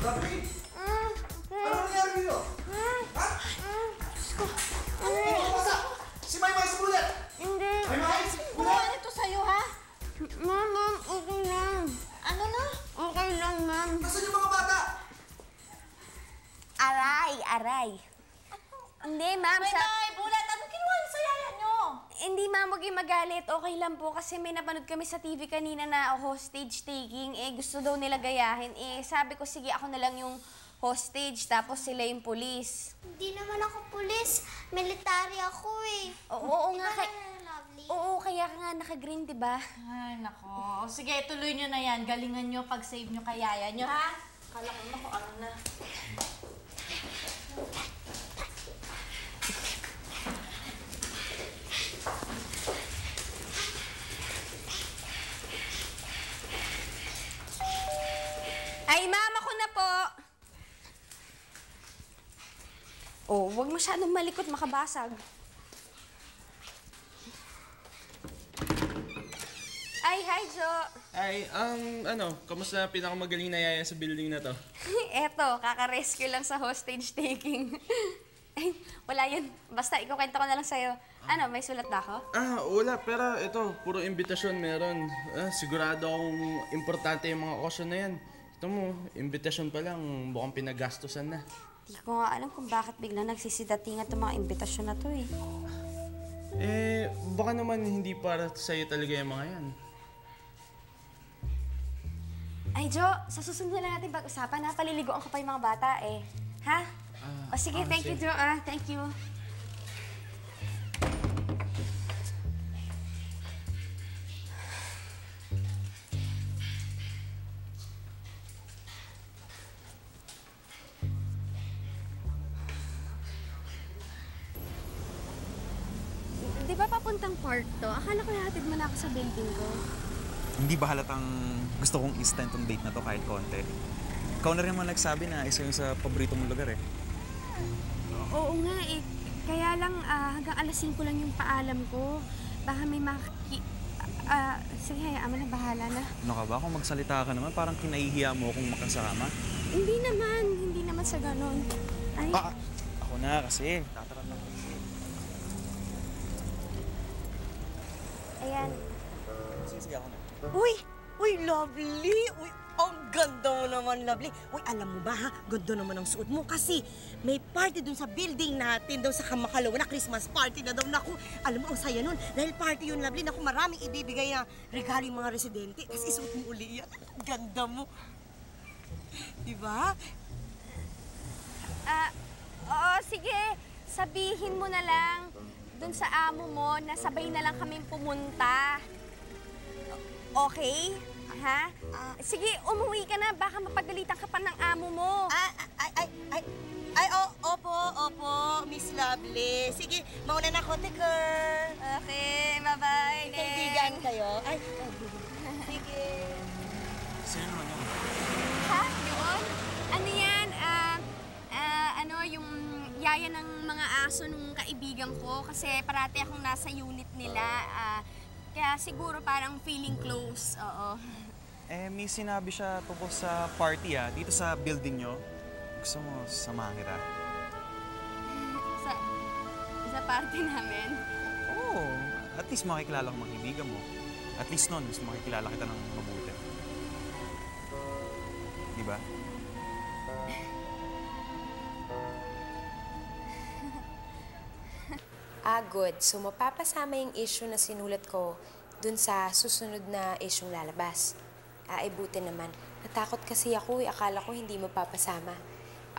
Lovely! Ano nangyari dito? Ha? Diyos ko. Hindi ko basa! Si Maymay sa bullet! Hindi. Maymay! Ano ito sa'yo, ha? Ma'am, okay lang. Ano na? Okay lang, ma'am. Nasaan yung mga bata? Aray. Hindi, ma'am. Maymay, Bullet, anong ginawa niyo sa yaya niyo? Hindi, ma'am. Huwag kayong magalit. Okay lang po. Kasi may napanood kami sa TV kanina na hostage taking. Gusto daw nila gayahin. Sabi ko, sige, ako na lang yung hostage. Tapos sila yung pulis. Hindi naman ako pulis. Military ako eh. Oo nga. Lovely. Oo, kaya ka nga naka-green, di ba? Ay, nako. Sige, tuloy niyo na yan. Galingan niyo pag-save niyo kay yaya niyo, ha? Kala ko na kung ano na. Ay, ma'am, ako na po. Oh, huwag masyadong malikot, makabasag. Ay, hi, Jo. Ay, kamusta pinakamagaling na yaya sa building na to? Eto, kaka-rescue lang sa hostage taking. Ay, wala yun. Basta, ikukwento ko na lang sa'yo. Ano, may sulat ba ako? Wala. Pero ito, puro imbitasyon meron. Sigurado akong importante yung mga okasyon na yan. Ito mo, imbitasyon pa lang, mukhang pinagastusan na. Di ko nga alam kung bakit biglang nagsisidatingan itong mga imbitasyon na to eh. Baka naman hindi para sa'yo talaga yung mga yan. Ay, Jo, sa susunod na natin pag-usapan ha. Paliliguan ko pa yung mga bata eh. Ha? O sige, thank you, Jo. Thank you. Di ba papuntang park to? Akala ko hatid mo na ako sa building ko. Hindi ba halatang gusto kong instant tong date na to kahit konti? Ikaw na rin naman nagsabi na isa yung sa paborito mong lugar eh. Oo nga eh. Kaya lang hanggang alas 5 lang yung paalam ko. Baka may sige, hayaan mo na, bahala na. Ano ka ba? Kung magsalita ka naman, parang kinahihiya mo akong makasama. Hindi naman sa ganon. Ay. Ako na kasi. Tataran lang kasi. Ayan. Sige, ako na. Uy, Lovely! Uy, ang ganda mo naman, Lovely. Uy, alam mo ba ha? Ganda naman ang suot mo kasi may party dun sa building natin, daw sa Kamakalawa na Christmas party na daw. Naku, alam mo, ang saya nun. Dahil party yun, Lovely. Naku, maraming ibibigay na regalo yung mga residente. Tapos isuot mo uli yan. Ganda mo. Diba? Oo, sige. Sabihin mo na lang dun sa amo mo na sabay na lang kaming pumunta. Okay? Ha? Sige, umuwi ka na. Baka mapagalitan ka pa ng amo mo. Opo, Miss Lovely. Sige, mauna na ako, Ticker. Okay, bye-bye. Kaibigan kayo? Sige. Sino naman yun? Ha? Yun? Ano yan? Yung yaya ng mga aso nung kaibigan ko. Kasi parati akong nasa unit nila. Kaya siguro parang feeling close. Oo. May sinabi siya tungkol sa party dito sa building nyo. Gusto mo samahan kita? Sa party namin? Oo. At least makikilala kang mga kaibigan mo. At least nun, mas makikilala kita ng mabuti. Diba? Good. So, mapapasama yung issue na sinulat ko dun sa susunod na issue lalabas. Buti naman. Natakot kasi ako eh. Akala ko hindi mapapasama.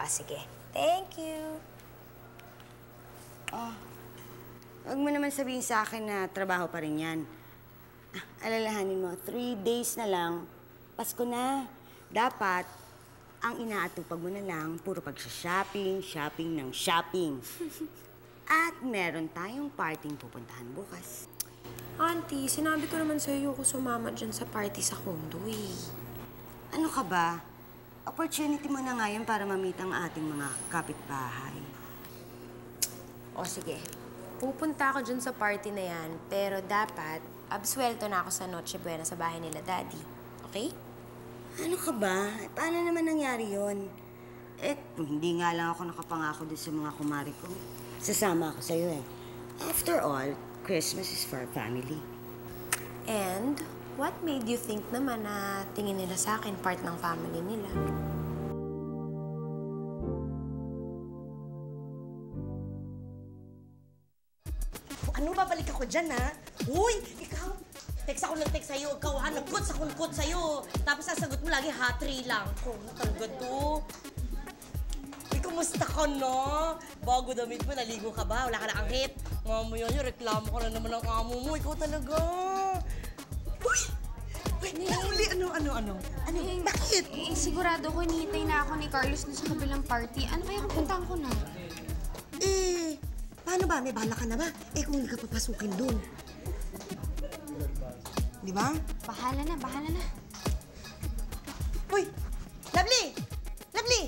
Sige. Thank you. Huwag mo naman sabihin sa akin na trabaho pa rin yan. Alalahanin mo, 3 days na lang, Pasko na. Dapat, ang inaatupag mo na lang, puro shopping ng shopping. At meron tayong parting pupuntahan bukas. Auntie, sinabi ko naman sa'yo ko sumama dyan sa party sa condo eh. Ano ka ba? Opportunity mo na ngayon para ma-meet ang ating mga kapitbahay. O sige, pupunta ako dyan sa party na yan, pero dapat absuelto na ako sa Noche Buena sa bahay nila Daddy. Okay? Ano ka ba? Paano naman nangyari yon? Kung hindi nga lang ako nakapangako doon sa mga kumari ko, sasama ako sa'yo eh. After all, Christmas is for our family. And what made you think naman na tingin nila sa akin part ng family nila? Ano, babalik ako dyan, ha? Uy, ikaw! Text ako ng text sa'yo, ikaw ha, nag-quotes ako ng quotes sa'yo. Tapos sasagot mo lagi, ha-3 lang. Oh, talaga to. Uy, kumusta ka, no? Bago damit mo, naligo ka ba? Wala ka na anghit. Nga mo yun, reklamo ko na naman ang amo mo. Ikaw talaga. Uy! Uy, Lovely, ano? Bakit? Sigurado ko hinihintay na ako ni Carlos na sa kabilang party. Ano kaya kung puntahan ko na? Paano ba? May bala ka na ba? Kung hindi ka papasukin doon. Di ba? Bahala na. Uy! Lovely! Lovely!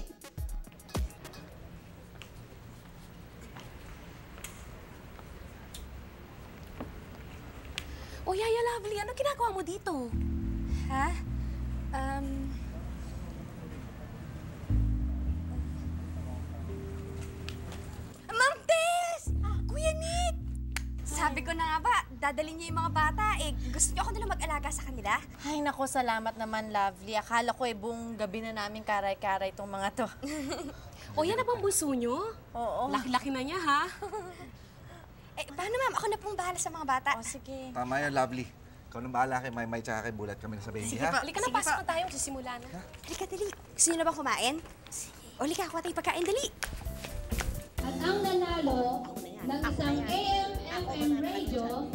Oh, Yaya Lovely, ano ginagawa mo dito? Ha? Ma'am Tess! Kuya Nick! Sabi ko na nga ba, dadalhin niyo yung mga bata. Gusto niyo ako nila mag-alaga sa kanila? Ay, nako, salamat naman, Lovely. Akala ko buong gabi na namin karay-karay itong mga to. O, yan na bang bunso niyo? Oo. Laki-laki na niya, ha? Paano ma'am? Ako na pong bahala sa mga bata. O, sige. Tama yan, Lovely. Ikaw nang bahala kay Maymay tsaka kay Bulat kami na sa baby, ha? Halika na, pasok na tayo. Sisimula na. Halika, dali. Gusto niyo na bang kumain? O, halika, kuha tayong pagkain, dali. At ang nanalo ng isang AM/FM radio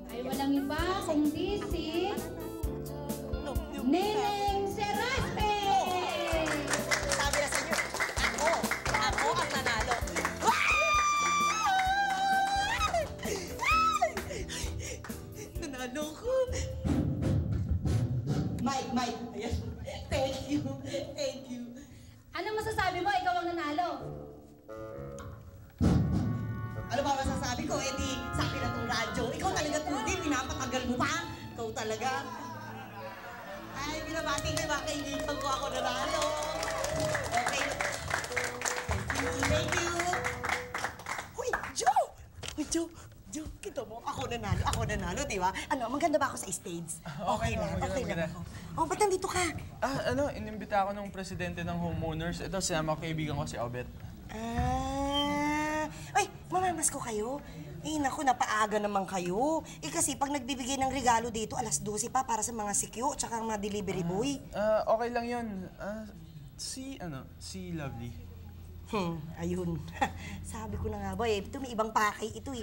ay walang iba kundi si Neneng Seraste! Sabi na sa inyo, ako ang nanalo. Nanalo ko. Mike. Ayan. Thank you. Anong masasabi mo? Ikaw ang nanalo. Ano ba masasabi ko? Di, sa akin na itong radyo. Ikaw talaga, Trudy, pinapatagal mo pa. Ikaw talaga. Ay, binabati ko yung mga kaibigan ko. Ako nanalo. Okay. Thank you. Uy, Joe! Kita mo, ako nanalo, di ba? Ano, maganda ba ako sa stage? Okay lang ako. Oh, ba't nandito ka? Inimbita ako ng presidente ng homeowners. Ito, sinama ko kaibigan ko si Obet. Ay, mamamas ko kayo. Naku, napaaga naman kayo. Kasi pag nagbibigay ng regalo dito, 12:00 pa para sa mga sikyo tsaka mga delivery boy. Okay lang yun. Si Lovely. Ayun. Sabi ko na nga ba ito may ibang pakay ito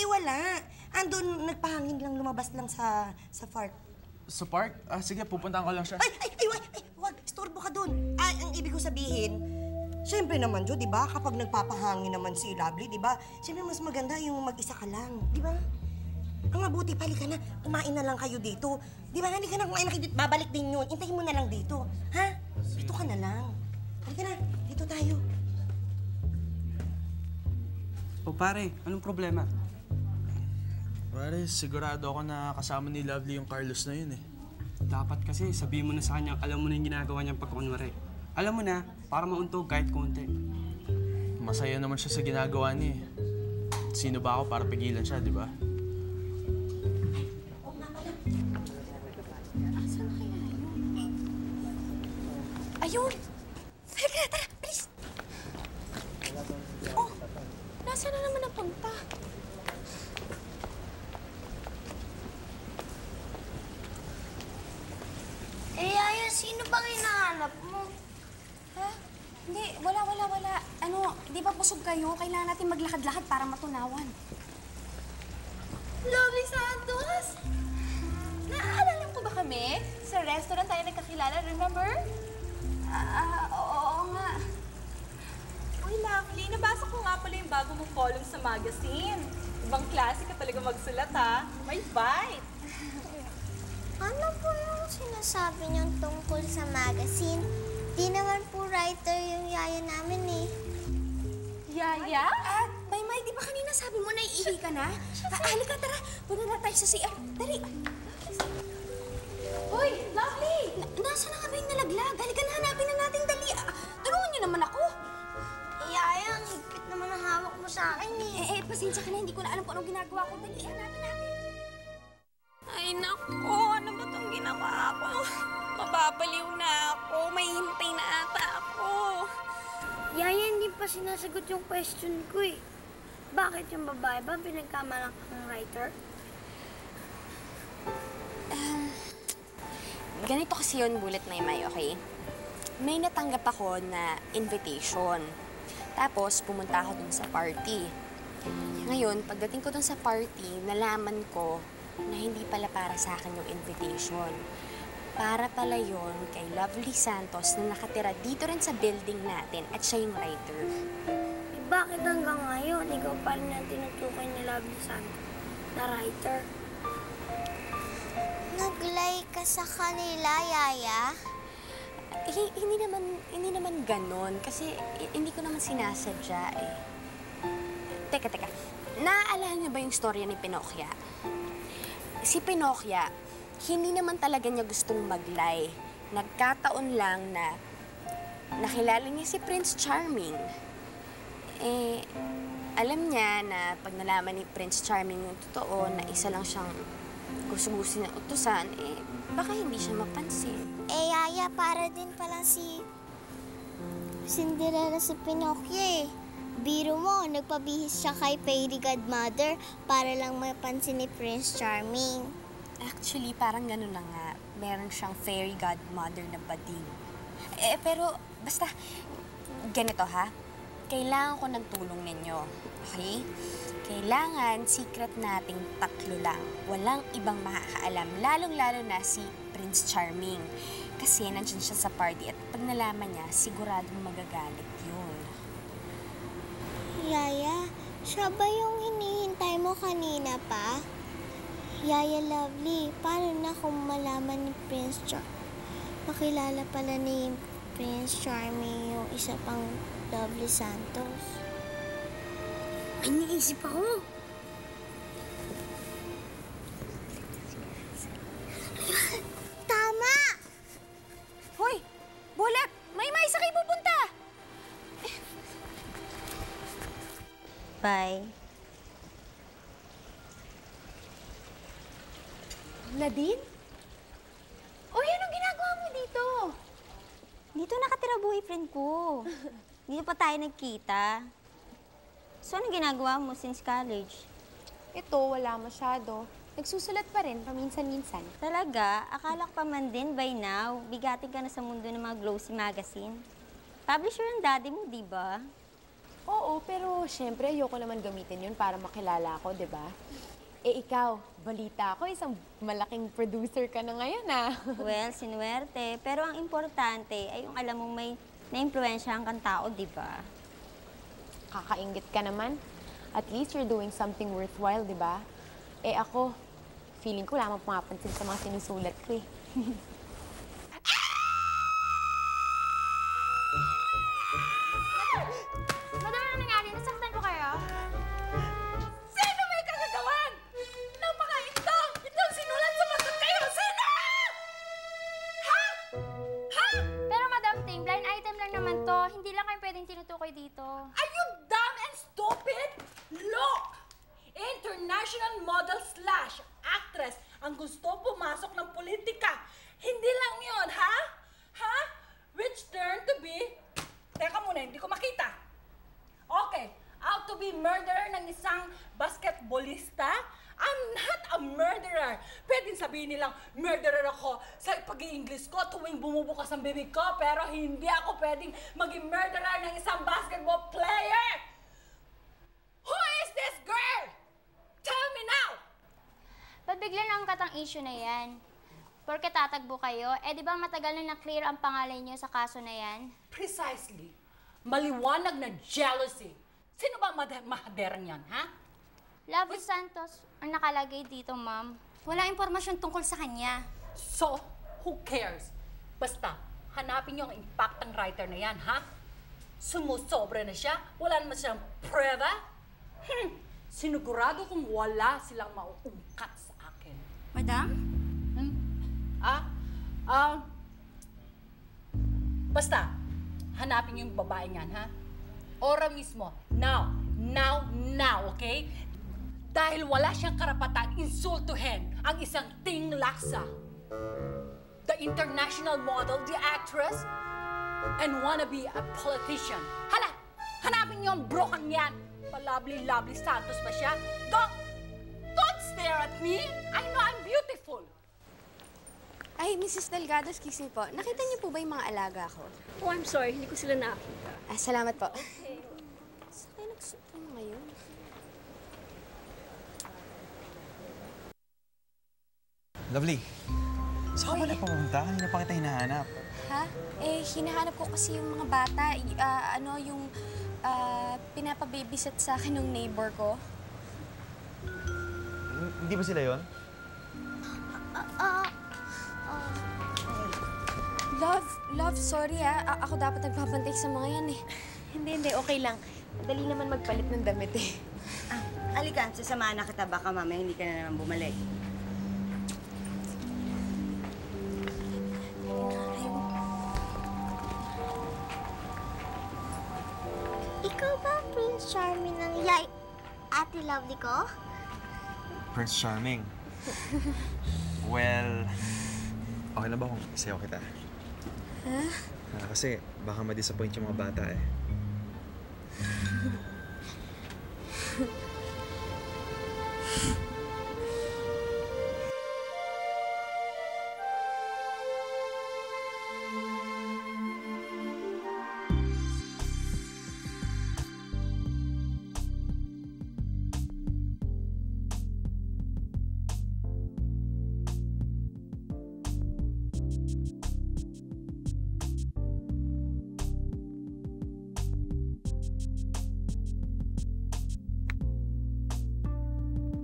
wala. Andun, nagpahangin lang, lumabas lang sa park. Sa park? Sige, pupuntahan ko lang siya. Ay, wag, istorbo ka dun. Ang ibig ko sabihin, siyempre naman, Jo, di ba? Kapag nagpapahangin naman si Lovely, di ba? Siyempre mas maganda yung mag-isa ka lang, di ba? Ang mabuti, halika na. Kumain na lang kayo dito. Di ba? Halika na, kumain na kayo dito. Babalik din yun. Intayin mo na lang dito. Ha? Dito ka na lang. Halika na. Dito tayo. O pare, anong problema? Pare, sigurado ako na kasama ni Lovely yung Carlos na yun Dapat kasi sabihin mo na sa kanya, alam mo na yung ginagawa niyang pagkakunwari. Alam mo na, para mauntog kahit konti. Masaya naman siya sa ginagawa niya Sino ba ako para pigilan siya, di ba? Asan na kaya yun? Ayun! Tara, please! Oh, nasaan na naman ang punta? Yaya, sino bang hinahanap mo? Ha? Hindi, wala. Di ba busog kayo? Kailangan natin maglakad-lakad para matunawan. Lovely Santos! Naaalala mo ba kami? Sa restaurant tayo nagkakilala, remember? Oo nga. Uy, Lovely, nabasa ko nga pala yung bago mong column sa magazine. Ibang klase ka talaga magsulat, ha? May bite! Ano po yung sinasabi niyang tungkol sa magazine? Di naman po writer yung yaya namin Yaya? Maymay, di ba kanina sabi mo na iihi ka na? Halika, tara. Punta na tayo sa CR. Dali. Uy, Lovely! Nasaan na nga ba yung nalagay? kung anong ginagawa ko. Dali, hanapin natin. Ay, naku. Ano ba itong ginawa ko? Mababaliw na ako. May himpay na ata ako. Yaya, hindi pa sinasagot yung question ko eh. Bakit yung babae ba pinagkamalang kang writer? Ganito kasi yun, Bullet na Imay, okay? May natanggap ako na invitation. Tapos, pumunta ako dun sa party. Ngayon, pagdating ko dun sa party, nalaman ko na hindi pala para sa akin yung invitation. Para pala yun kay Lovely Santos na nakatira dito rin sa building natin at siya yung writer. Eh, bakit hanggang ngayon, ikaw pa rin ang tinutukoy ni Lovely Santos na writer? Naglay ka sa kanila, Yaya? Hindi naman ganon. Kasi hindi ko naman sinasadya eh. Teka. Naaalala niyo ba yung storya ni Pinocchia? Si Pinocchia, hindi naman talaga niya gustong maglay. Nagkataon lang na nakilala niya si Prince Charming. Eh, alam niya na pag nalaman ni Prince Charming yung totoo na isa lang siyang gusto-gusto na utusan, eh, baka hindi siya mapansin. Eh, Yaya, para din pala si Cinderella si Pinocchio eh. Biro mo, nagpabihis siya kay Fairy Godmother para lang mapansin ni Prince Charming. Actually, parang gano'n na nga. Meron siyang fairy godmother na bading. Eh, pero basta, ganito ha. Kailangan ko ng tulong ninyo. Okay? Kailangan secret nating tatlo lang. Walang ibang makakaalam. Lalong-lalo na si Prince Charming. Kasi nandiyan siya sa party at pag nalaman niya, siguradong magagalit yun. Yaya, siya ba yung hinihintay mo kanina pa? Yaya Lovely, paano na kung malaman ni Prince makilala pala ni Prince Charming yung isa pang Lovely Santos? May naisip ako. Tama! Hoy! Bullet! May sa kayo pupunta! Bye. Nadine? Uy, anong ginagawa mo dito? Dito nakatira boyfriend ko. Dito pa tayo nagkita. So, anong ginagawa mo since college? Ito, wala masyado. Nagsusulat pa rin, paminsan-minsan. Talaga? Akala ko pa man din by now. Bigatin ka na sa mundo ng mga glossy magazine. Publisher ang daddy mo, di ba? Oo, pero syempre ayoko naman gamitin yun para makilala ako, di ba? Eh ikaw, balita ko, isang malaking producer ka na ngayon ah. Well, sinuwerte. Pero ang importante ay yung alam mong may na-impluensyahan kang tao, di ba? Kakaingit ka naman. At least you're doing something worthwhile, di ba? Eh ako, feeling ko lamang pumapansin sa mga sinusulat ko eh. Madam, ano nangyari? Nasaktan ko kayo? Sino may kagagawan? Napaka-ito! Itong sinulat sa magot kayo! Sino? Ha? Ha? Pero Madam Ting, blind item lang naman to. Hindi lang kayo pwedeng tinutukoy dito. Are you dumb and stupid? Look! International model / actress ang gusto pumasok ng politika. Hindi lang yun, ha? Ha? Which turn to be... Teka muna, hindi ko makita. Okay, out to be murderer ng isang basketballista? I'm not a murderer. Pwedeng sabihin nilang murderer ako sa pag-i-English ko tuwing bumubukas ang bibig ko, pero hindi ako pwedeng maging murderer ng isang basketball player! Who is this girl? Tell me now! Ba't bigla naangkat ang issue na yan? Porke tatagbo kayo, eh di ba matagal na na-clear ang pangalan niyo sa kaso na yan? Precisely. Maliwanag na jealousy. Sino ba mahaderang yan, ha? Lovely Santos ang nakalagay dito, ma'am. Wala impormasyon tungkol sa kanya. So, who cares? Basta, hanapin niyo ang impactang writer na yan, ha? Sumusobra na siya, wala naman siyang prueba. Sinigurado kung wala silang mauungkat sa akin. Madam? Basta, hanapin niyo yung babae niyan, ha? Ora mismo. Now, okay? Dahil wala siyang karapatan insultuhin ang isang Ting Laksa. The international model, the actress, and wannabe a politician. Hala! Hanapin niyo ang brohang yan! Pa-lovely Santos ba siya? Don't stare at me! I know I'm beautiful! Ay, Mrs. Delgado, excuse me po. Nakita niyo po ba yung mga alaga ko? Oh, I'm sorry. Hindi ko sila nakita. Salamat po. Saan kayo nagsuto ngayon? Lovely. Saan ka ba napapunta? Kanina pa kita hinahanap. Ha? Hinahanap ko kasi yung mga bata. Yung pinapababysit sa akin ng neighbor ko. Hindi ba sila yon? Love, sorry ako dapat nagpapantay sa mga yan eh. Hindi, okay lang. Madali naman magpalit ng damit eh. Halika, sasamahan na kita. Baka mamaya hindi ka na naman bumalik. Ikaw ba ang Prince Charming ng Ate Lovely ko? Prince Charming? Well, okay na ba kung isayaw kita? Ha? Kasi baka ma-disappoint yung mga bata eh.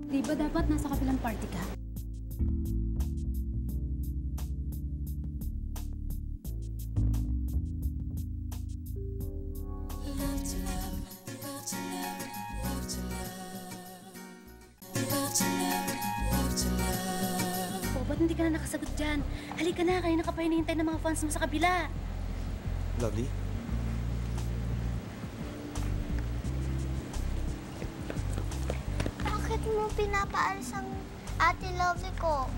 Di ba dapat nasa kabilang party ka? Oh, ba't hindi ka na nakasagot dyan? Halika na, kanina ka pa hinihintay ng mga fans mo sa kabila. Lovely? Bakit mo pinapaalis ang Ate Lovely ko?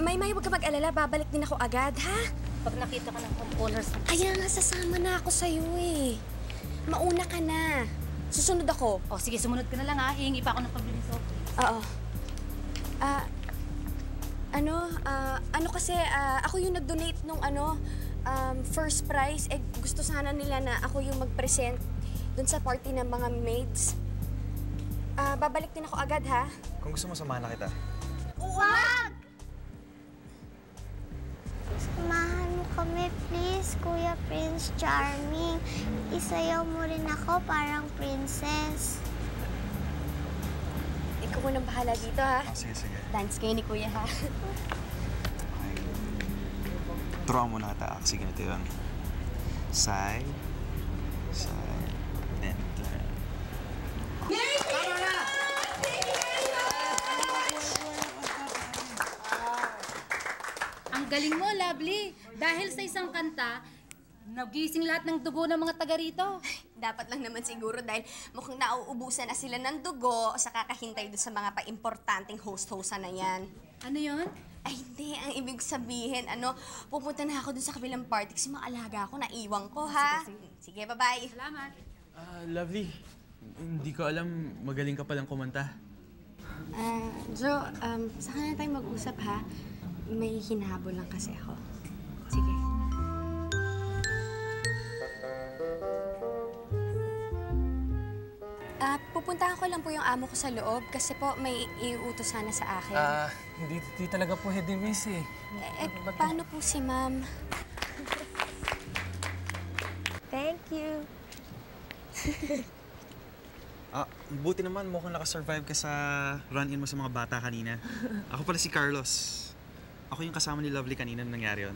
May huwag ka mag-alala. Babalik din ako agad, ha? Pag nakita ka ng componers. Kaya nga, sasama na ako sa'yo eh. Mauna ka na. Susunod ako. Oh, sige, sumunod ka na lang ha. Hihingi pa ako ng pabili sa office. Oo. Ako yung nag-donate nung first prize. Gusto sana nila na ako yung mag-present dun sa party ng mga maids. Babalik din ako agad, ha? Kung gusto mo, samahan na kita. Wag! Samahan mo kami, please, Kuya Prince Charming. Isayaw mo rin ako parang princess. Ikaw ko nang bahala dito, ha? Sige. Dance kayo ni Kuya, ha? Turuan mo na kita. Kasi ganito yun. Side, then turn. Ang galing mo, Lovely. Dahil sa isang kanta, nagising lahat ng dugo ng mga taga rito. Dapat lang naman siguro dahil mukhang nauubusan na sila ng dugo sa kakahintay doon sa mga pa-importanteng host-hosta na yan. Ano yon? Ay, hindi. Ang ibig sabihin, pupunta na ako doon sa kabilang party kasi mga alaga ako, naiwang ko, ha? Sige, bye-bye. Salamat. Lovely, hindi ko alam magaling ka palang kumanta. Jo, saka na tayo mag-usap, ha? May hinahabol lang kasi ako. Sige. Pupuntahan ko lang po yung amo ko sa loob kasi po may iuutos sana sa akin. Hindi talaga po head miss eh. Paano po si ma'am? Thank you. Buti naman mukhang nakasurvive ka sa run-in mo sa mga bata kanina. Ako pala si Carlos. Ako yung kasama ni Lovely kanina nung nangyari yun.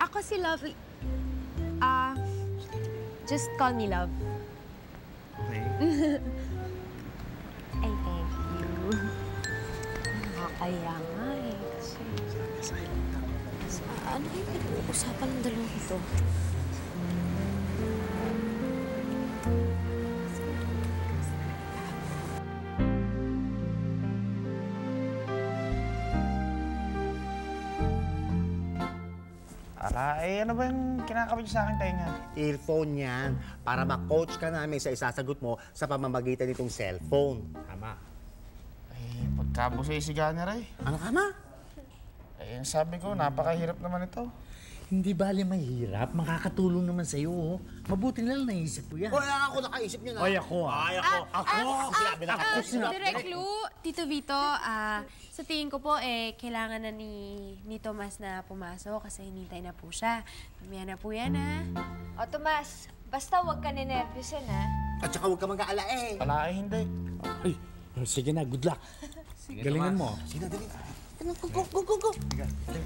Ako si Lovely. Just call me Love. Okay. Ay, thank you. Nakakaya nga eh. Kasi... Ano yung pinag-uusapan ng dalawang ito? pala. Ano ba yung kinakabit niyo sa akin tenga? Earphone yan. Para ma-coach ka namin sa isasagot mo sa pamamagitan nitong cellphone. Tama. Pagkabusay si Ganera eh. Ano ka ma? Sabi ko, napakahirap naman ito. Hindi bali mahirap. Makakatulong naman sa'yo. Oh. Mabuti na lang naisip ko yan. Hoy, ako nakaisip niyo na. Hoy, ako Sinabi na ako. Direk Lu, Tito Vito, sa tingin ko po, kailangan na ni Tomas na pumasok kasi hinintay na po siya. Mamaya na po yan, ha? O, Tomas, basta huwag ka ninervyusin, ha? At saka huwag ka mag-aala eh. Wala hindi. Ay, sige na, good luck. Sige, galingan Tomas. mo. Sige na, dali. Go. Sige.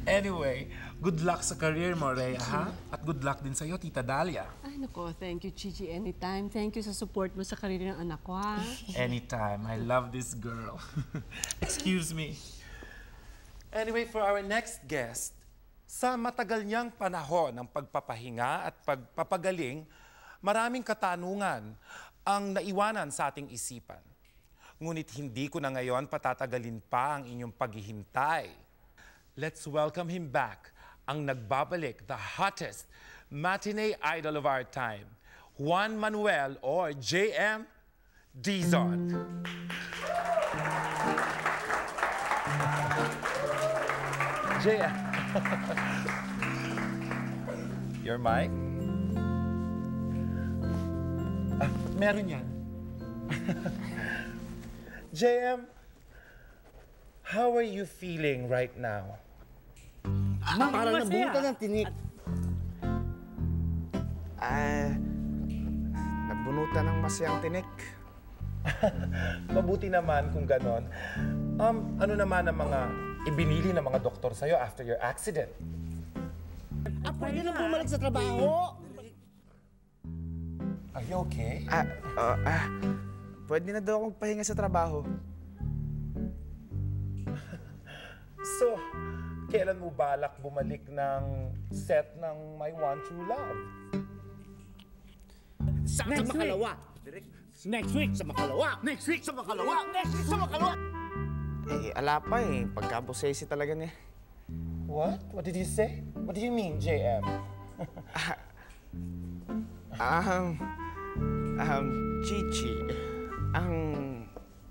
Anyway, good luck sa career mo, Rhea, ha? At good luck din sa'yo, Tita Dalia. Ay, nako, thank you, Chichi, anytime. Thank you sa support mo sa career ng anak ko, ha? Anytime. I love this girl. Excuse me. Anyway, for our next guest, sa matagal niyang panahon ng pagpapahinga at pagpapagaling, maraming katanungan ang naiwanan sa ating isipan. Ngunit hindi ko na ngayon patatagalin pa ang inyong paghihintay. Let's welcome him back, ang nagbabalik, the hottest matinee idol of our time, Juan Manuel or JM Dizon. JM. Your mic? Meron yan. JM, how are you feeling right now? Parang nabutan ng tinik. Nagbunutan ng masayang tinik. Mabuti naman kung ganon. Ano naman ang mga ibinili ng mga doktor sa'yo after your accident? Pwede na bumalik sa trabaho. Are you okay? Pwede na daw akong pahinga sa trabaho. So, kailan mo balak bumalik ng set ng My One True Love? Sa makalawa. Next week sa makalawa. Next week sa makalawa. Next week sa makalawa. Ala pa eh. Pagkabusesi talaga niya. What? What did you say? What do you mean, JM? Chichi.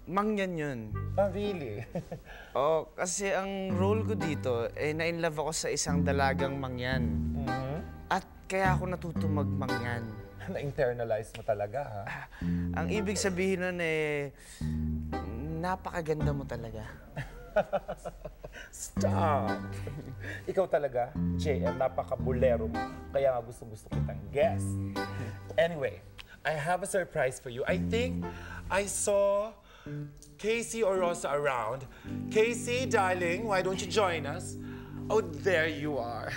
Mangyan yun. Oh, really? Kasi ang role ko dito, na-inlove ako sa isang dalagang mangyan. At kaya ako natuto magmangyan. Na-internalize mo talaga, ha? Ang ibig sabihin nun napakaganda mo talaga. Stop! Ikaw talaga, JM, napaka-bulero mo. Kaya nga gusto kitang guess. Anyway, I have a surprise for you. I think I saw Casey or Rosa around. Casey, darling, why don't you join us? Oh, there you are.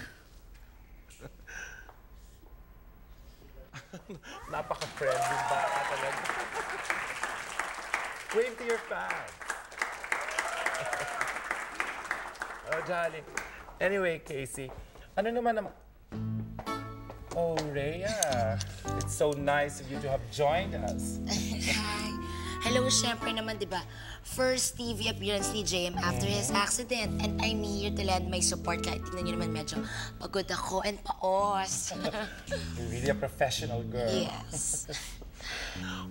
Napaka-friendly bata talaga. Wave to your fans. Oh, darling. Anyway, Casey, ano naman ang... Oh, Rhea. It's so nice of you to have joined us. Hi. Hello, syempre naman, di ba? First TV appearance ni JM after his accident. And I'm here to lend my support kahit tingnan nyo naman medyo pagod ako and paos. You're really a professional girl. Yes.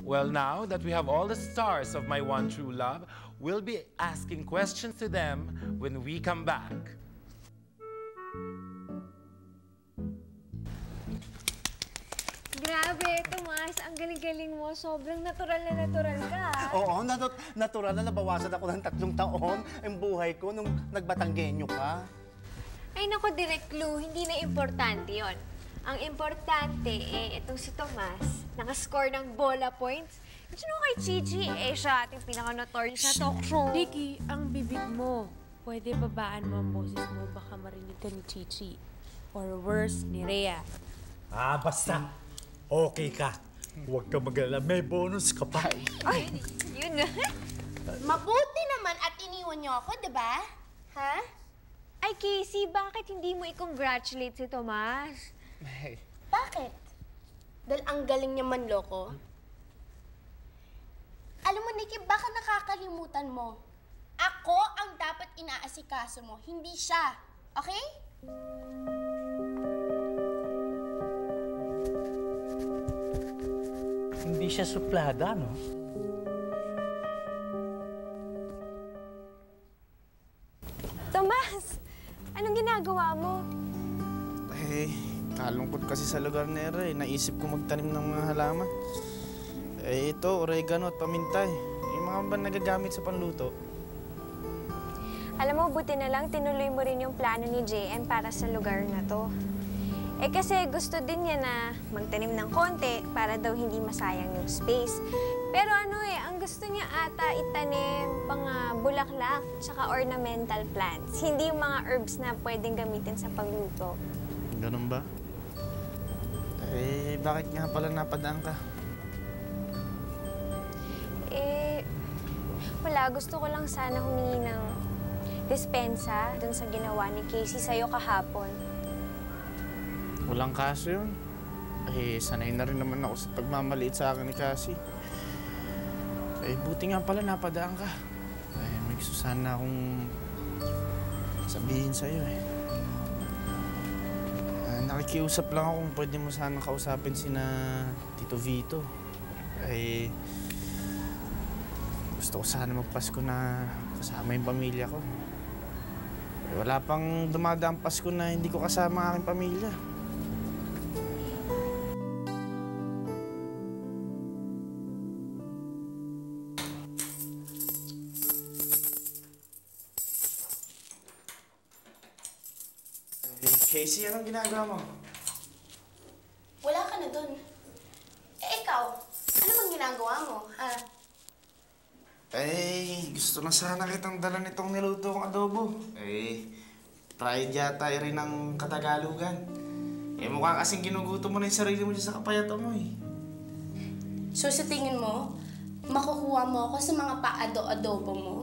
Well, now that we have all the stars of My One True Love, we'll be asking questions to them when we come back. Grabe, Tomas, ang galing-galing mo. Sobrang natural na natural ka. Oo, natural na nabawasan ako ng 3 taon ang buhay ko nung nagbatanggenyo ka. Ay, naku, Direk Lu, hindi na importante yon. Ang importante, itong si Tomas, nakascore ng bola points. Sino kay Chichi? Siya ating pinaka-notorious na talk show. Nikki, ang bibig mo. Pwede babaan mo ang boses mo, baka marinig ka ni Chichi. Or worse, ni Rhea. Basta. Okay ka. Huwag ka mag-alala. May bonus ka pa. Ay, yun na. Mabuti naman at iniwan niyo ako, di ba? Ha? Ay, Casey, bakit hindi mo i-congratulate si Tomas? Bakit? Dahil ang galing niya manloko? Nikki, baka nakakalimutan mo. Ako ang dapat inaasikaso mo, hindi siya. Okay? Hindi siya suplada, no? Tomas! Anong ginagawa mo? Eh, kalungkot kasi sa lugar na ere. Naisip ko magtanim ng mga halaman. Eh, ito, oregano at pamintay. Yung mga ba nagagamit sa panluto? Alam mo, buti na lang tinuloy mo rin yung plano ni JM para sa lugar na to. Eh kasi gusto din niya na magtanim ng konti para daw hindi masayang yung space. Pero ang gusto niya ata itanim mga bulaklak tsaka ornamental plants. Hindi yung mga herbs na pwedeng gamitin sa pagluto. Ganun ba? Eh, bakit nga pala napadaan ka? Eh, wala. Gusto ko lang sana humingi ng dispensa dun sa ginawa ni Casey sa'yo kahapon. Walang kaso yun. Eh, sanay na rin naman ako sa pagmamaliit sa akin ni Cassie. Eh, buti nga pala napadaan ka. Eh, may gusto sana akong sabihin sa'yo eh. Nakikiusap lang ako kung pwede mo sana kausapin sina Tito Vito. Eh, gusto ko sana magpasko na kasama yung pamilya ko. Eh, wala pang dumadaang Pasko na hindi ko kasama ang aking pamilya. Casey, anong ginagawa mo? Wala ka na dun. Eh, ikaw, ano bang ginagawa mo, ha? Eh, gusto na sana kitang dala nitong niluto kong adobo. Eh, pride yata rin ng Katagalugan. Eh, mukha kasing ginuguto mo na yung sarili mo dyan sa kapayatan mo eh. So sa tingin mo, makukuha mo ako sa mga paado-adobo mo?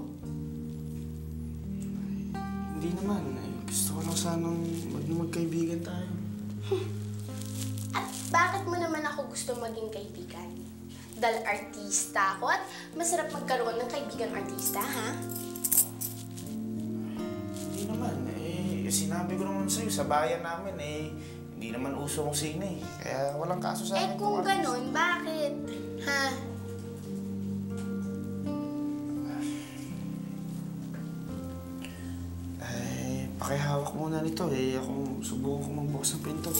Hindi naman. Eh, gusto ko lang sanang magkaibigan tayo. At bakit mo naman ako gusto maging kaibigan? Dahil artista ako at masarap magkaroon ng kaibigang artista, ha? Hindi naman. Eh, sinabi ko naman sa'yo, sa bayan namin eh, hindi naman uso kong sine eh. Kaya walang kaso sa akin. Eh kung ganon, bakit? Ha? Pakihawak muna nito eh. Ako subukan ko magbukas ng pinto.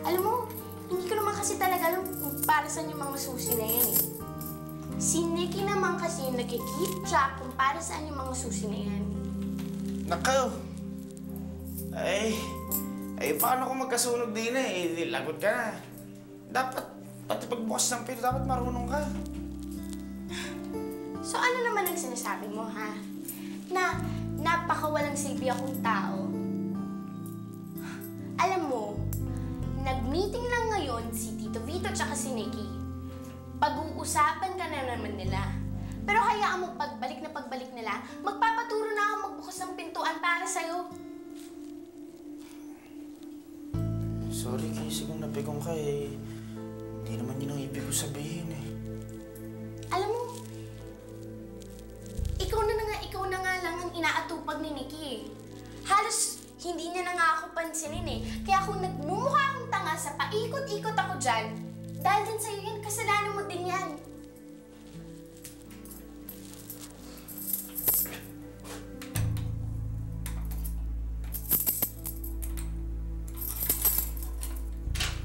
Alam mo, hindi ko naman kasi talaga alam kung para saan yung mga susi na yan eh. Si Nikki naman kasi yung nag-keep track kung para saan yung mga susi na yan. Nakaw! Ay, paano kung magkasunog din eh? Lagot ka na. Dapat, pati pagbukas ng pinto, dapat marunong ka. So ano naman ang sinasabi mo, ha? Na napakawalang silbi akong tao? Alam mo, nag-meeting lang ngayon si Tito Vito at si Nikki. Pag-uusapan ka na naman nila. Pero hayaan mo pagbalik nila, magpapaturo na ako magbukas ng pintuan para sa'yo. Sorry, Casey, kung napikong ka eh. Hindi naman yun ang ibig ko sabihin eh. Alam mo, ikaw na nga lang ang inaatupag ni Nikki eh. Halos hindi niya na nga ako pansinin eh. Kaya kung nagmumukha akong tanga sa paikot-ikot ako dyan, dahil din sa'yo yan, kasalanan mo din yan.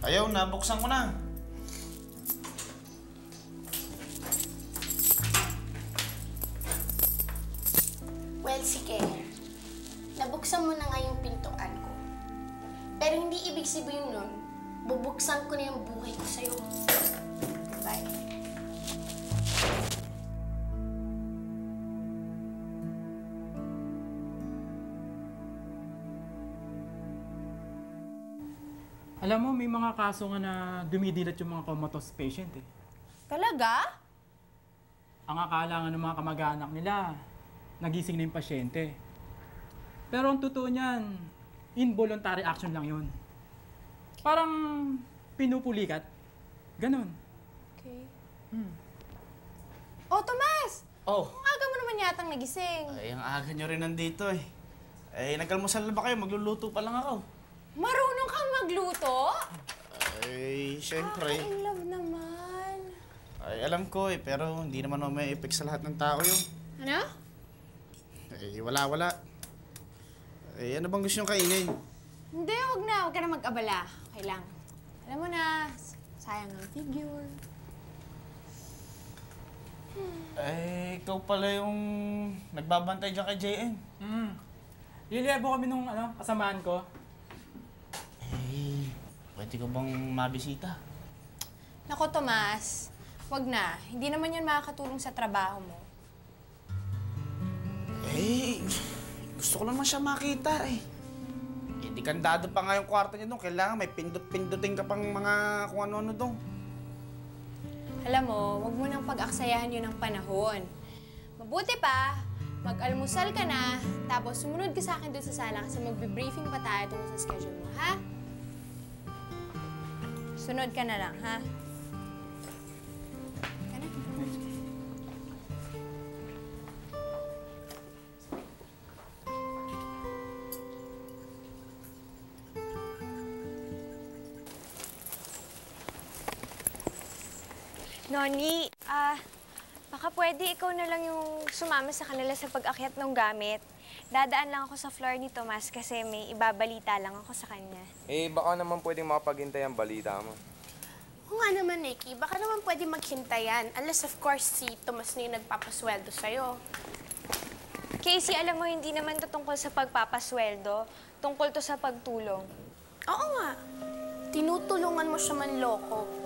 Ayaw na, buksan ko na. Well, sige. Nabuksan mo na nga yung pintuan ko. Pero hindi ibig sabihin nun, bubuksan ko na yung buhay ko sa'yo. Bye. Alam mo, may mga kaso nga na dumidilat yung mga comatose patient eh. Talaga? Ang akala nga ng mga kamag-anak nila, nagising na yung pasyente. Pero ang totoo niyan, involuntary action lang yun. Parang pinupulikat. Ganon. Okay. Oh, Tomas! Oh. Ang aga mo naman yatang nagising. Ay, ang aga nyo rin nandito eh. Eh, nagkalmusal na ba kayo? Magluluto pa lang ako. Marunong kang magluto? Ay, syempre. In love naman. Ay, alam ko eh, pero hindi naman may effect sa lahat ng tao yun. Ano? Eh, wala. Eh, ano bang gusto nyo kainin? Hindi, wag na. Huwag ka na mag-abala. Okay lang. Alam mo na, sayang ang figure. Eh, ikaw pala yung nagbabantay dyan kay JM. Lilebo kami nung kasamaan ko. Eh, pwede ko bang mabisita? Nako, Tomas. Wag na. Hindi naman yun makakatulong sa trabaho mo. Eh, gusto ko naman siya makita eh. Eh, di kandado pa nga yung kwarto niya doon. Kailangan may pindot-pindutin ka pang mga kung ano-ano doon. Alam mo, wag mo nang pag-aksayahan yun ng panahon. Mabuti pa, mag-almusal ka na, tapos sumunod ka sa akin doon sa sala kasi magbe-briefing pa tayo tungkol sa schedule mo, ha? Sunod ka na lang, ha? Noni, baka pwede ikaw na lang yung sumama sa kanila sa pag-akyat ng gamit. Dadaan lang ako sa floor ni Tomas kasi may ibabalita lang ako sa kanya. Eh, baka naman pwedeng makapaghintay ang balita mo. Oo nga naman, Nikki. Baka naman pwede maghintayan. Unless, of course, si Tomas na yung nagpapasweldo sa'yo. Casey, alam mo, hindi naman to tungkol sa pagpapasweldo. Tungkol to sa pagtulong. Oo nga. Tinutulungan mo siya manloko.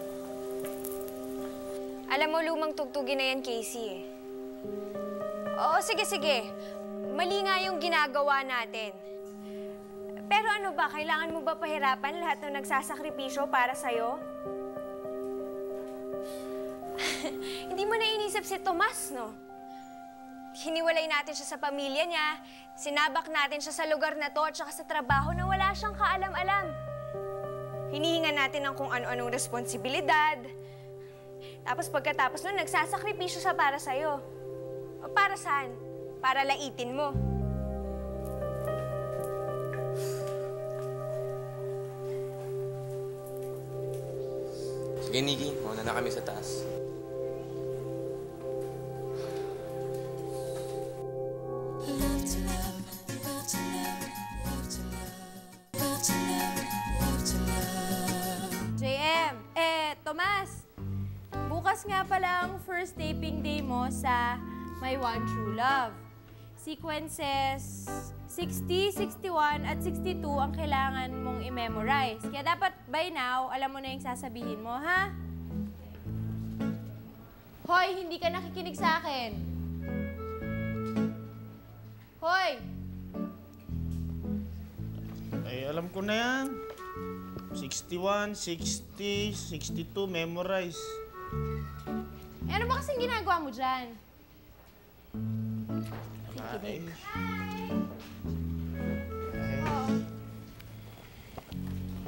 Alam mo, lumang tugtugin na yan, Casey, eh. Oo, sige. Mali nga yung ginagawa natin. Pero ano ba, kailangan mo ba pahirapan lahat ng nagsasakripisyo para sa'yo? Hindi mo na inisip si Tomas, no? Hiniwalay natin siya sa pamilya niya, sinabak natin siya sa lugar na to at saka sa trabaho na wala siyang kaalam-alam. Hinihinga natin ng kung ano-anong responsibilidad. Tapos pagkatapos nun, nagsasakripisyo siya para sa'yo. O para saan? Para laitin mo. Sige, Nikki. Mauna na kami sa taas. JM, Tomas, bukas nga pala ang first taping day mo sa My One True Love. Sequences 60, 61, at 62 ang kailangan mong i-memorize. Kaya dapat by now, alam mo na yung sasabihin mo, ha? Hoy, hindi ka nakikinig sa akin. Hoy! Ay, alam ko na yan. 61, 60, 62, memorize. Eh, ano ba kasing ginagawa mo dyan? Ay.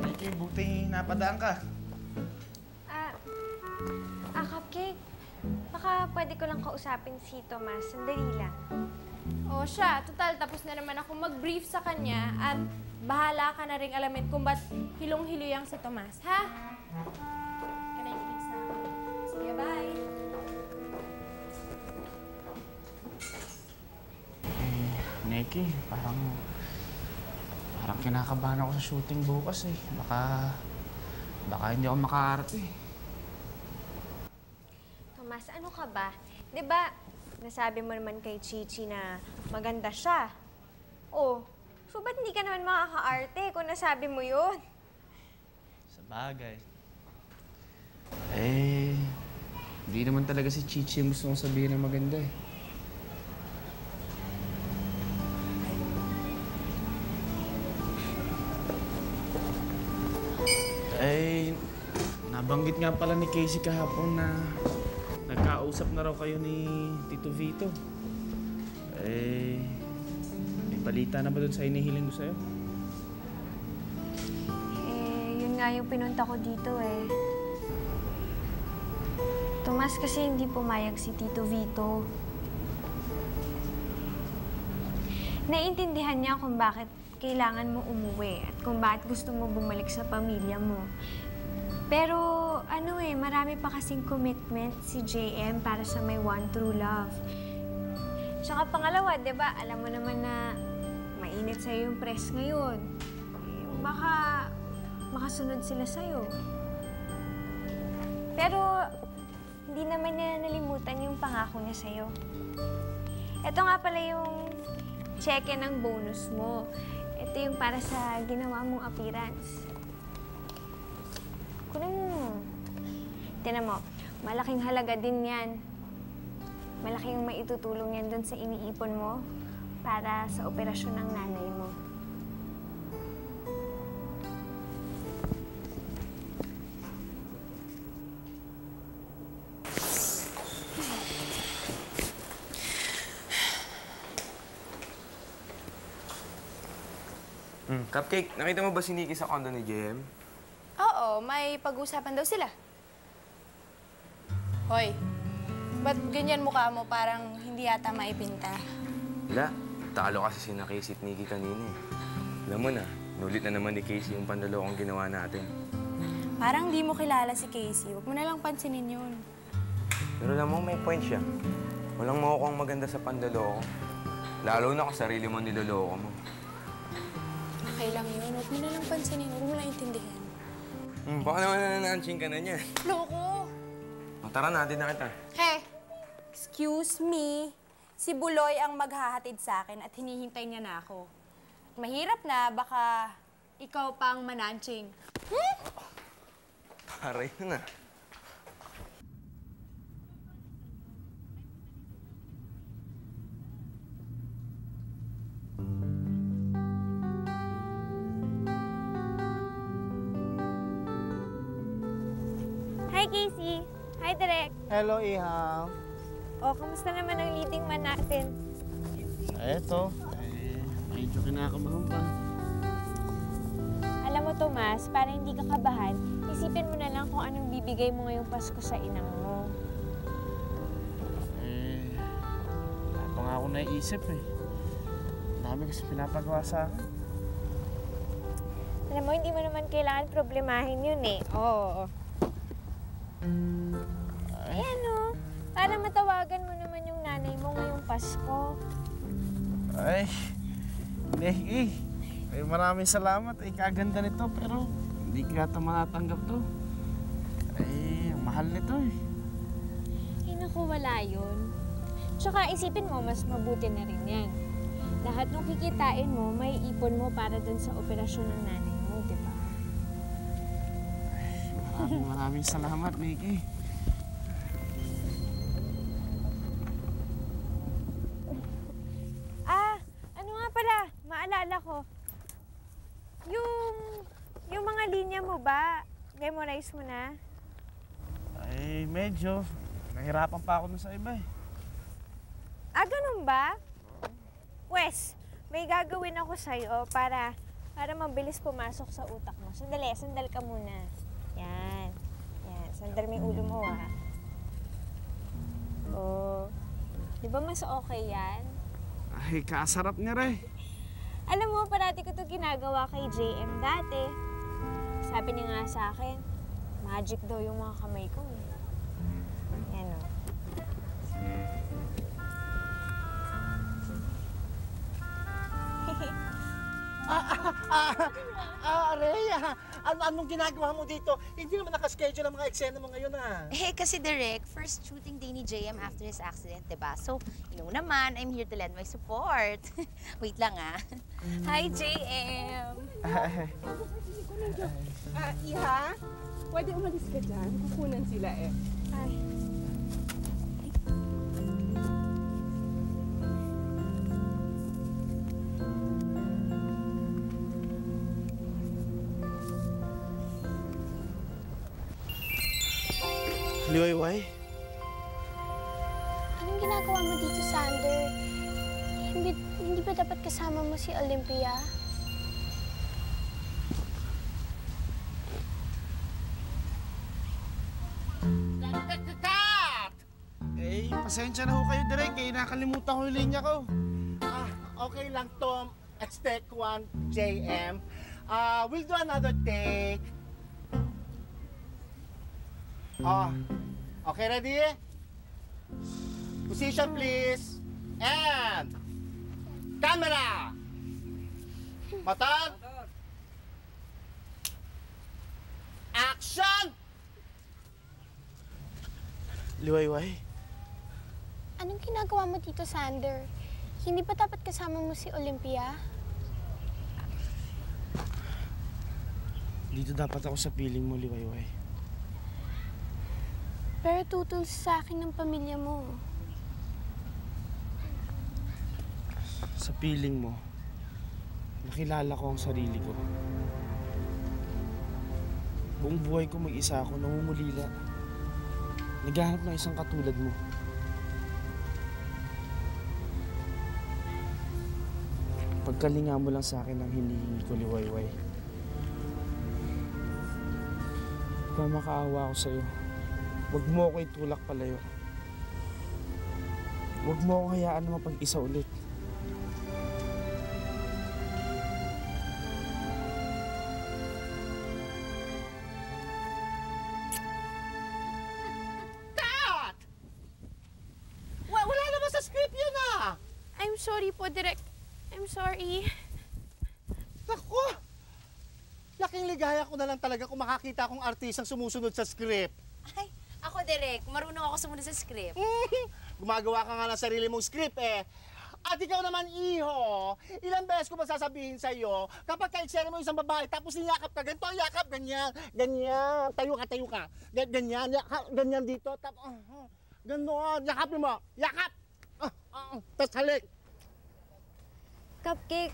Ay, buti napadaan ka. Cupcake, baka pwede ko lang kausapin si Tomas. Sandali lang. O siya, total, tapos na naman ako mag-brief sa kanya at bahala ka na rin alamin kung ba't hilong-hilo yang si Tomas, ha? Ka na yung sa akin. Sige, bye! Nikki, parang kinakabahan ako sa shooting bukas eh. Baka hindi ako makaarte. Tomas, ano ka ba? 'Di ba, nasabi mo naman kay Chichi na maganda siya. Oh, so ba't hindi ka naman makaka-arte kung nasabi mo yun? Sa bagay. Eh, hindi naman talaga si Chichi yung gusto kong sabihin na maganda eh. Eh, nabanggit nga pala ni Casey kahapon na nagkausap na raw kayo ni Tito Vito. Eh, may balita na ba doon sa hinihiling ko sa'yo? Eh, yun nga yung pinunta ko dito eh. Tomas, kasi hindi pumayag si Tito Vito. Naiintindihan niya kung bakit kailangan mo umuwi at kung bakit gusto mo bumalik sa pamilya mo. Pero marami pa kasing commitment si JM para sa may one true love. Tsaka pangalawa, di ba, alam mo naman na mainit sa'yo yung press ngayon. Baka makasunod sila sa'yo. Pero hindi naman niya nalimutan yung pangako niya sa'yo. Ito nga pala yung cheque ng bonus mo. Ito yung para sa ginawa mong appearance. Kunin mo. Tingnan mo, malaking halaga din yan. Malaking maitutulong yan dun sa iniipon mo para sa operasyon ng nanay mo. Cupcake, nakita mo ba si Nikki sa condo ni JM? Oo, may pag-uusapan daw sila. Hoy, ba't ganyan mukha mo parang hindi yata maipinta? Wala. Talo kasi si Casey at Nikki kanina eh. Alam mo na, nulit na naman ni Casey yung panlolokong ginawa natin. Parang di mo kilala si Casey. Huwag mo na lang pansinin yun. Pero alam mo, may point siya. Walang makukuha maganda sa panloloko. Lalo na kung sarili mo niloloko mo. Okay lang yun. Huwag mo na lang pansinin. Huwag mo lang intindihan. Baka naman nananching ka na niya. Loko! Tara na, hatid na kita. Hey! Excuse me. Si Buloy ang maghahatid sa akin at hinihintay niya na ako. Mahirap na, baka ikaw pang mananching. Para yun na. Hi, Casey. Hi, Direk. Hello, Iha. O, kamusta naman ang leading man natin? Eto, medyo kinakabahan pa. Alam mo, Tomas, para hindi ka kabahan, isipin mo na lang kung anong bibigay mo ngayong Pasko sa inang mo. Wala pa nga ako naisip eh. Dami kasi pinapagawa sa akin. Alam mo, hindi mo naman kailangan problemahin yun eh. Oo. Ayan o. Para matawagan mo naman yung nanay mo ngayong Pasko. Ay, Nikki. Ay, maraming salamat. Ay, kaganda nito. Pero hindi ka yata matatanggap to. Ay, ang mahal nito eh. Ay, naku, wala yun. Tsaka isipin mo, mas mabuti na rin yan. Lahat ng kikitain mo, may ipon mo para dun sa operasyon ng nanay mo, di ba? Maraming salamat, Nikki. Ano nga pala, maalala ko. Yung mga linya mo ba, memorize mo na? Ay, medyo. Nahirapan pa ako nun sa iba eh. Ganun ba? Wes, may gagawin ako sa'yo para mabilis pumasok sa utak mo. Sandal ka muna. Yan. Sandal mo yung ulo mo, ha? Oh. Di ba mas okay yan? Ay, kasarap niya rin. Alam mo, parati ko ito ginagawa kay JM dati. Sabi niya nga sa akin, magic daw yung mga kamay ko. Yan o. Rhea, anong ginagawa mo dito? Hindi naman nakaschedule ang mga eksena mo ngayon, ha? Kasi Direk, first shooting day ni JM after his accident, diba? So, naman, I'm here to lend my support. Wait lang, Hi, JM! Iha, pwede umalis ka dyan. Kukunan sila eh. Ay. Liwayway? Anong ginagawa mo dito, Sander? Hindi ba dapat kasama mo si Olympia? Cut! Eh, pasensya na ho kayo, Direk. Eh, nakalimutan ko yung linya ko. Okay lang, Tom. Let's take one, JM. We'll do another take. Okay, ready? Position, please. And camera. Motor. Action! Liwayway. Anong ginagawa mo dito, Sander? Hindi ba dapat kasama mo si Olympia? Dito dapat ako sa piling mo, Liwayway. Pero tutol sa akin ng pamilya mo. Sa piling mo, nakilala ko ang sarili ko. Buong buhay ko mag-isa ako, namumulila. Naghahanap ng isang katulad mo. Pagkalinga mo lang sa akin ang hinihingi ko, Liwayway. Kung makaawa ako sa'yo, huwag mo ako itulak palayo. Huwag mo ako hayaan na mapag-isa ulit. Wala naman sa script yun ah! I'm sorry po, Direk. I'm sorry. Naku! Laking ligaya ko na lang talaga kung makakita akong artisang sumusunod sa script. Ay, ako, Direk. Marunong ako sumunod sa script. Gumagawa ka nga ng sarili mong script eh. At ikaw naman, iho, ilang beses ko ba sasabihin sa'yo, kapag ka-eksena mo isang babae, tapos niyakap ka, ganito, yakap, ganyan, ganyan, tayo ka, ganyan, ganyan dito, ganon, yakapin mo, yakap, tas halik. Cupcake,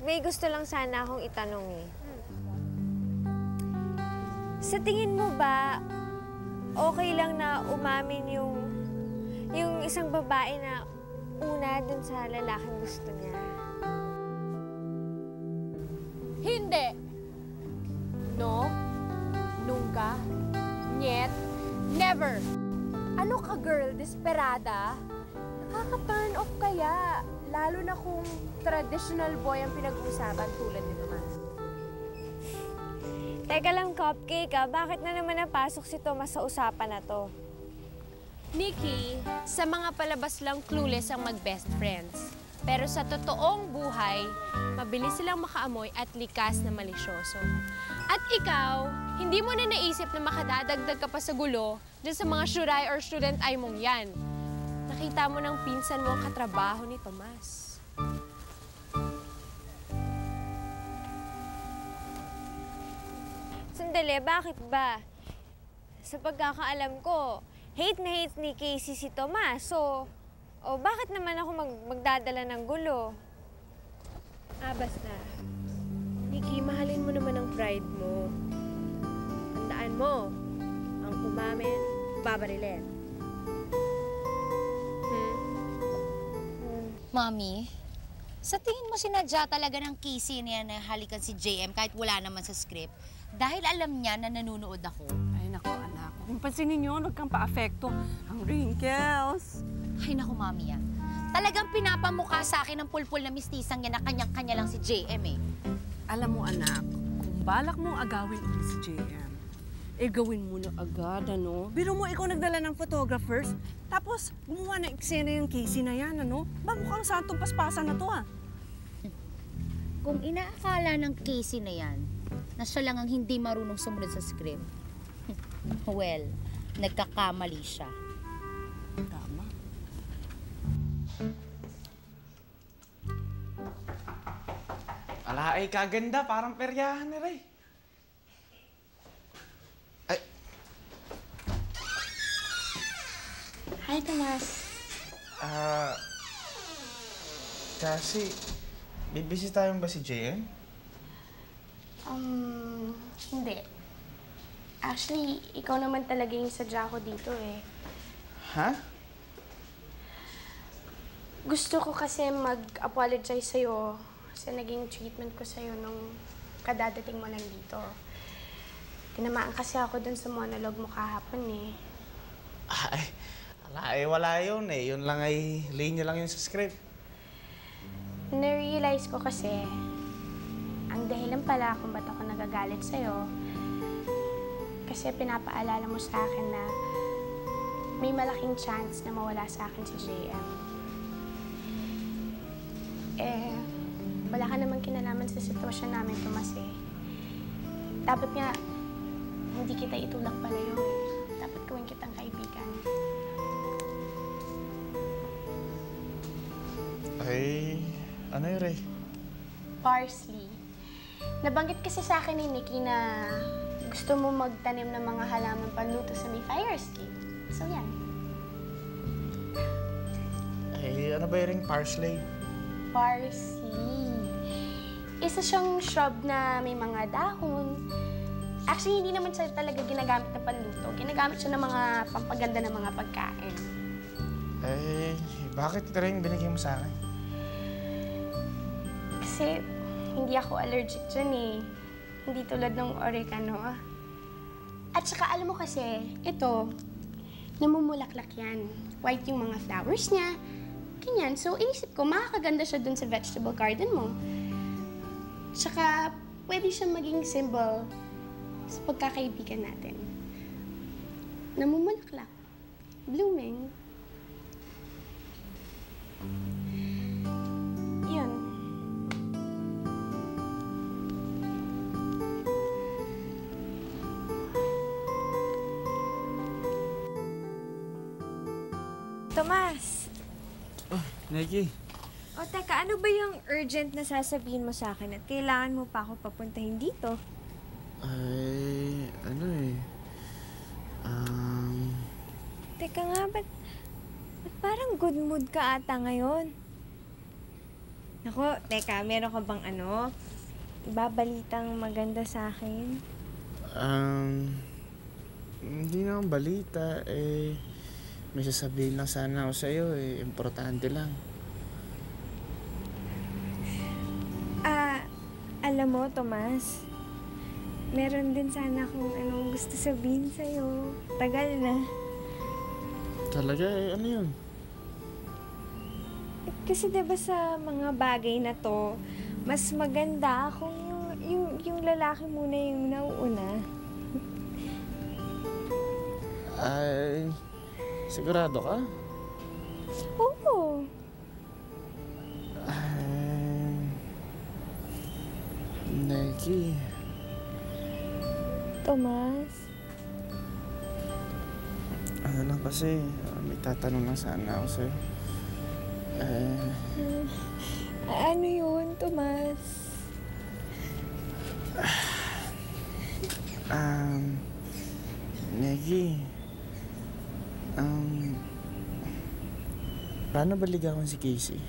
may gusto lang sana akong itanong eh. Sa tingin mo ba, okay lang na umamin yung isang babae na una dun sa lalaking gusto niya? Hindi. No. Nunca. Niet. Never. Ano ka, girl? Desperada? Nakaka-turn off kaya. Lalo na kung traditional boy ang pinag-uusapan tulad ni Tomas. Teka lang, Cupcake bakit na naman napasok si Tomas sa usapan na to? Nikki, sa mga palabas lang clueless ang mag-best friends. Pero sa totoong buhay, mabilis silang makaamoy at likas na malisyoso. At ikaw, hindi mo na naisip na makadadagdag ka pa sa gulo dyan sa mga syuray or student ay mong yan. Nakita mo ng pinsan mo ang katrabaho ni Tomas. Sandali, bakit ba? Sa pagkakaalam ko, hate na hate ni Casey si Tomas. So, bakit naman ako magdadala ng gulo? Basta. Nikki, mahalin mo naman ang pride mo. Tandaan mo, ang umamin, babarilin. Mami, sa tingin mo sinadya talaga ng Casey na yan na halikan si JM kahit wala naman sa script? Dahil alam niya na nanunood ako. Ay, nako, anak. Kung pansinin niyo, huwag kang pa-apekto. Ang wrinkles. Ay, naku, Mami, yan. Talagang pinapamukha sa akin ng pulpul na mistisang yan na kanyang-kanya lang si JM, eh. Alam mo, anak, kung balak mong agawin ulit si JM, gawin mo na agad, ano? Biro mo, ikaw nagdala ng photographers, tapos gumawa ng eksena yung Casey na yan, ano? Ba, mukhang santong paspasan na to, ah. Kung inaakala ng Casey na yan, na siya lang ang hindi marunong sumunod sa script, well, nagkakamali siya. Tama. Ala, ay kaganda. Parang peryahan ni Ray. Ay. Hi, Tomas. Kasi, bibisitahin ba si JM? Hindi. Actually, ikaw naman talaga yung sadya ko dito eh. Ha? Gusto ko kasi mag-apologize sa'yo sa naging treatment ko sa'yo nung kadadating mo lang dito. Tinamaan kasi ako dun sa monologue mo kahapon eh. Wala yun eh. Yun lang ay linya lang yun sa script. Na-realize ko kasi, ang dahilan pala kung ba't ako nagagalit sa'yo, kasi pinapaalala mo sa akin na may malaking chance na mawala sa akin si JM. Wala ka namang kinalaman sa sitwasyon namin, Tomas eh. Dapat nga, hindi kita itulak palayo eh. Dapat gawin kitang kaibigan. Ano yun, Ray? Parsley. Nabanggit kasi sa akin ni Nikki na gusto mo magtanim ng mga halaman panluto sa may fire escape. So, yan. Ano ba yung parsley? Parsley. Isa siyang shrub na may mga dahon. Actually, hindi naman siya talaga ginagamit na panluto. Ginagamit siya ng mga pampaganda ng mga pagkain. Bakit ito rin binigay mo sa akin? Kasi hindi ako allergic dyan eh. Hindi tulad ng oregano. At saka alam mo kasi, ito, namumulaklak yan. White yung mga flowers niya. Ganyan. So, inisip ko, makakaganda siya dun sa vegetable garden mo. Tsaka, pwede siyang maging symbol sa pagkakaibigan natin. Namumulaklak. Blooming. Yun. Tomas! Nikki. O teka, ano ba yung urgent na sasabihin mo sa akin at kailangan mo pa ako papuntahin dito? Teka nga, ba't parang good mood ka ata ngayon? Naku, teka, meron ka bang ibabalitang maganda sa akin? Hindi naman balita may sasabihin lang sana ako sa'yo importante lang. Alam mo, Tomas, meron din sana akong gusto sabihin sa'yo. Tagal na. Talaga? Ano yun? Kasi diba sa mga bagay na to, mas maganda kung yung lalaki muna yung nauuna. Sigurado ka? Oo. Nikki. Tomas? Ano lang kasi, may tatanong lang sana ako sa'yo. Ano yun, Tomas? Nikki. Paano ba ligawan si Casey?